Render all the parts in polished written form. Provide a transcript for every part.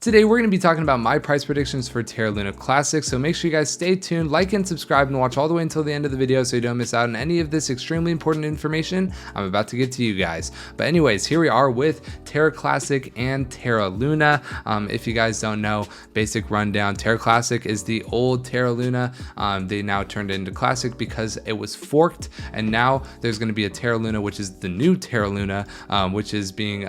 Today we're going to be talking about my price predictions for Terra Luna Classic, so make sure you guys stay tuned, like and subscribe, and watch all the way until the end of the video so you don't miss out on any of this extremely important information I'm about to get to you guys. But anyways, here we are with Terra Classic and Terra Luna. If you guys don't know, basic rundown, Terra Classic is the old Terra Luna. They now turned it into Classic because it was forked, and now there's going to be a Terra Luna, which is the new Terra Luna, which is being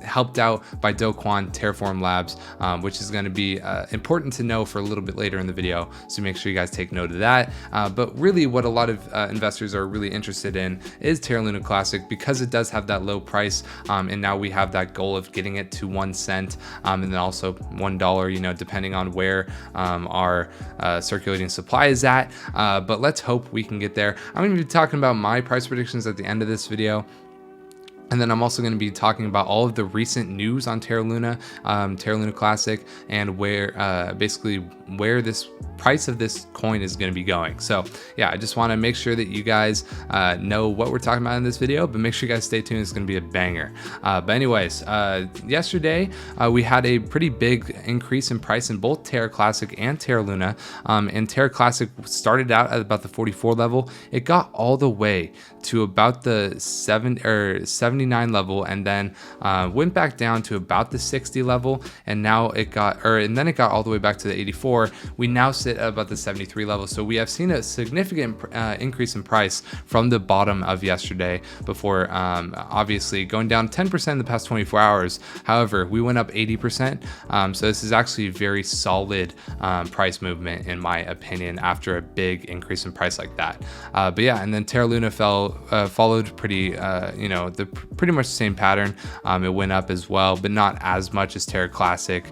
helped out by Do Kwon Terraform Labs, which is going to be important to know for a little bit later in the video, so make sure you guys take note of that. But really what a lot of investors are really interested in is Terra Luna Classic, because it does have that low price, and now we have that goal of getting it to 1 cent, and then also $1, you know, depending on where our circulating supply is at. But let's hope we can get there. I'm going to be talking about my price predictions at the end of this video. And then I'm also going to be talking about all of the recent news on Terra Luna Classic, and where basically where this price of this coin is going to be going. So yeah, I just want to make sure that you guys know what we're talking about in this video, but make sure you guys stay tuned. It's going to be a banger. But anyways, yesterday we had a pretty big increase in price in both Terra Classic and Terra Luna. And Terra Classic started out at about the 44 level. It got all the way to about the 79 level, and then went back down to about the 60 level, and now it got all the way back to the 84. We now sit at about the 73 level, so we have seen a significant increase in price from the bottom of yesterday, before obviously going down 10% in the past 24 hours. However, we went up 80%, so this is actually a very solid price movement in my opinion after a big increase in price like that. But yeah, and then Terra Luna followed pretty pretty much the same pattern. It went up as well, but not as much as Terra Classic,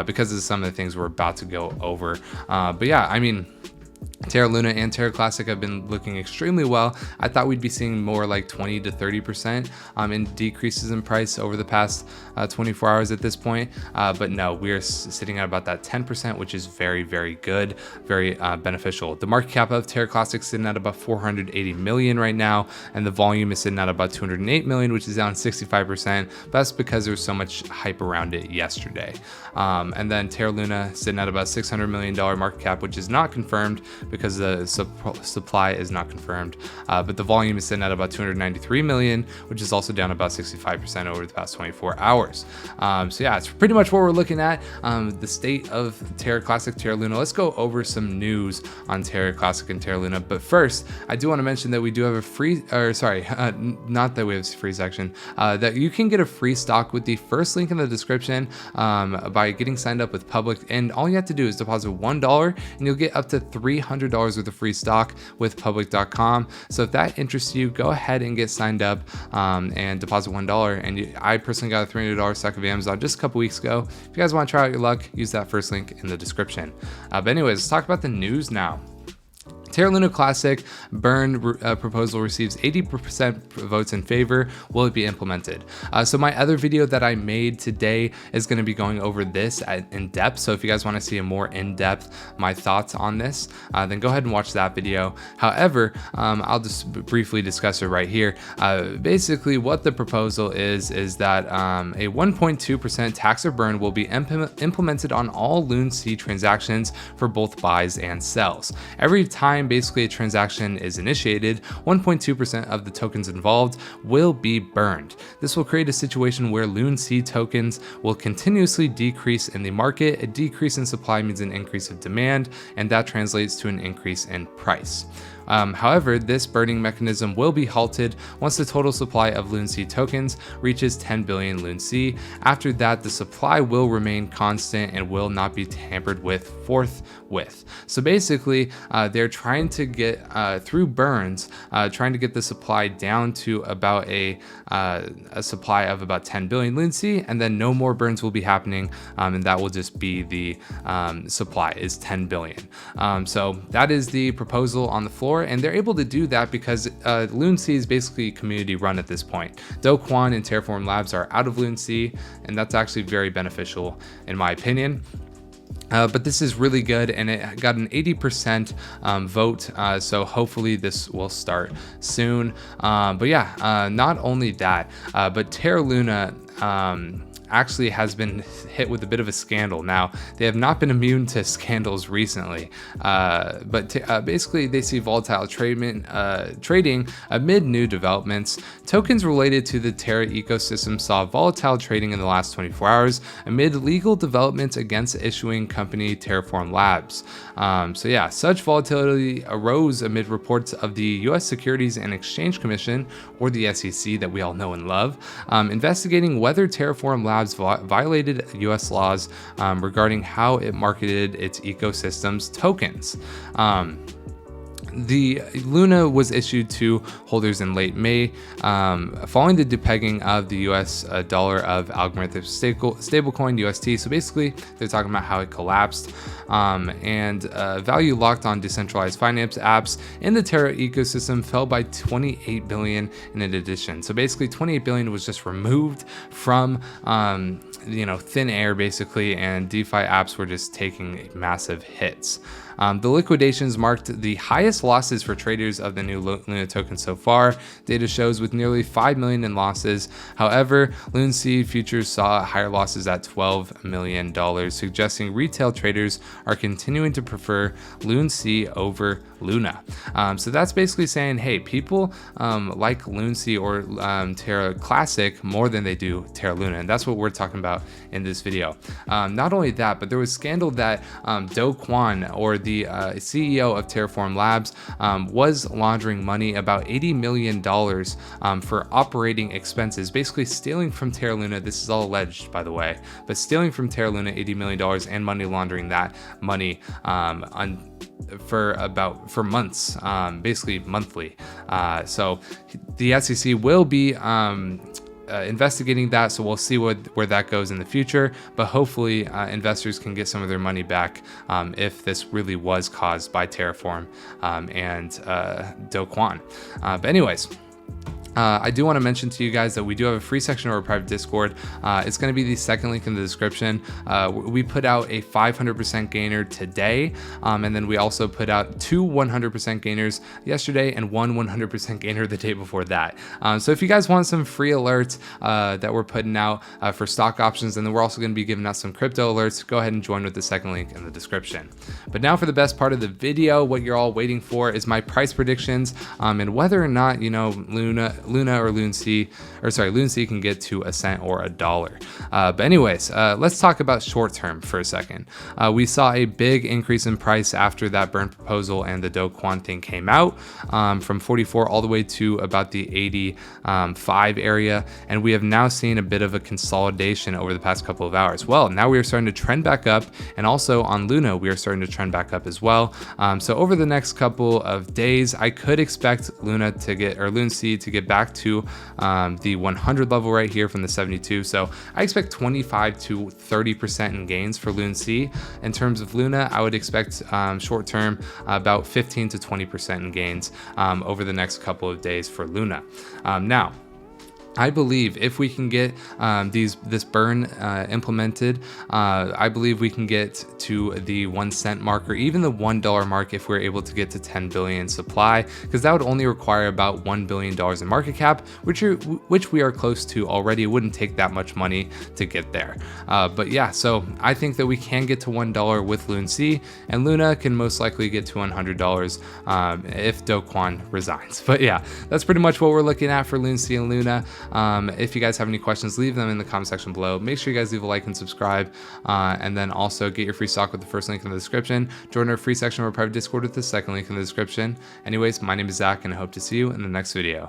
because of some of the things we're about to go over. But yeah, I mean, Terra Luna and Terra Classic have been looking extremely well. I thought we'd be seeing more like 20 to 30% in decreases in price over the past 24 hours at this point. But no, we're sitting at about that 10%, which is very, very good, very beneficial. The market cap of Terra Classic is sitting at about 480 million right now, and the volume is sitting at about 208 million, which is down 65%. But that's because there's so much hype around it yesterday. And then Terra Luna sitting at about $600 million market cap, which is not confirmed because the supply is not confirmed, but the volume is sitting at about 293 million, which is also down about 65% over the past 24 hours. So yeah, it's pretty much what we're looking at, the state of Terra Classic, Terra Luna. Let's go over some news on Terra Classic and Terra Luna. But first, I do want to mention that we do have a free, not that we have a free section, that you can get a free stock with the first link in the description by getting signed up with Public, and all you have to do is deposit $1 and you'll get up to $300 worth of free stock with public.com. So if that interests you, go ahead and get signed up and deposit $1. And I personally got a $300 stock of Amazon just a couple weeks ago. If you guys want to try out your luck, use that first link in the description. But anyways, let's talk about the news now. Terra Luna Classic burn proposal receives 80% votes in favor. Will it be implemented? So my other video that I made today is going to be going over this in depth. So if you guys want to see a more in-depth my thoughts on this, then go ahead and watch that video. However, I'll just briefly discuss it right here. Basically, what the proposal is that a 1.2% tax or burn will be implemented on all LunC transactions for both buys and sells. Every time basically a transaction is initiated, 1.2% of the tokens involved will be burned. This will create a situation where LunC tokens will continuously decrease in the market. A decrease in supply means an increase of demand, and that translates to an increase in price. However, this burning mechanism will be halted once the total supply of LunC tokens reaches 10 billion LunC. After that, the supply will remain constant and will not be tampered with forthwith. So basically, they're trying to get, through burns, trying to get the supply down to about a supply of about 10 billion LunC, and then no more burns will be happening, and that will just be the supply is 10 billion. So that is the proposal on the floor. And they're able to do that because LunC is basically community run at this point. Do Kwon and Terraform Labs are out of LunC, and that's actually very beneficial in my opinion. But this is really good, and it got an 80% vote, so hopefully this will start soon. But yeah, not only that, but Terra Luna actually has been hit with a bit of a scandal. Now, they have not been immune to scandals recently, but basically they see volatile trading amid new developments. Tokens related to the Terra ecosystem saw volatile trading in the last 24 hours amid legal developments against issuing company Terraform Labs. So yeah, such volatility arose amid reports of the U.S. Securities and Exchange Commission, or the SEC that we all know and love, investigating whether Terraform Labs violated U.S. laws regarding how it marketed its ecosystem's tokens. The Luna was issued to holders in late May, following the depegging of the US dollar of algorithmic stablecoin UST. So basically, they're talking about how it collapsed, and value locked on decentralized finance apps in the Terra ecosystem fell by 28 billion in addition. So basically, 28 billion was just removed from thin air basically, and DeFi apps were just taking massive hits. The liquidations marked the highest losses for traders of the new Luna token so far. Data shows with nearly 5 million in losses. However, LunC futures saw higher losses at $12 million, suggesting retail traders are continuing to prefer LunC over Luna. So that's basically saying, hey, people like LunC or Terra Classic more than they do Terra Luna, and that's what we're talking about in this video. Not only that, but there was scandal that Do Kwon, or the CEO of Terraform Labs, was laundering money, about $80 million for operating expenses, basically stealing from Terra Luna. This is all alleged, by the way, but stealing from Terra Luna $80 million and money laundering that money for months, basically monthly. So the SEC will be investigating that, so we'll see where that goes in the future, but hopefully investors can get some of their money back if this really was caused by Terraform and Do Kwon. But anyways, I do want to mention to you guys that we do have a free section of our private Discord. It's going to be the second link in the description. We put out a 500% gainer today, and then we also put out 2 100% gainers yesterday and 1 100% gainer the day before that. So if you guys want some free alerts that we're putting out for stock options, and then we're also going to be giving out some crypto alerts, go ahead and join with the second link in the description. But now for the best part of the video, what you're all waiting for is my price predictions and whether or not, Luna or LunC can get to a cent or $1. But anyways, let's talk about short term for a second. We saw a big increase in price after that burn proposal and the Do Kwon thing came out, from 44 all the way to about the 85 area, and we have now seen a bit of a consolidation over the past couple of hours. Well, now we are starting to trend back up, and also on Luna we are starting to trend back up as well. So over the next couple of days, I could expect LunC to get back to the 100 level right here from the 72. So I expect 25 to 30% in gains for LunC. In terms of Luna, I would expect short term about 15 to 20% in gains over the next couple of days for Luna. Now, I believe if we can get this burn implemented, I believe we can get to the 1 cent mark or even the $1 mark if we're able to get to 10 billion supply, because that would only require about $1 billion in market cap, which we are close to already. It wouldn't take that much money to get there. But yeah, so I think that we can get to $1 with LunC, and Luna can most likely get to $100 if Do Kwon resigns. But yeah, that's pretty much what we're looking at for LunC and Luna. If you guys have any questions, leave them in the comment section below. Make sure you guys leave a like and subscribe, and then also get your free stock with the first link in the description. Join our free section of our private Discord with the second link in the description. Anyways, my name is Zach, and I hope to see you in the next video.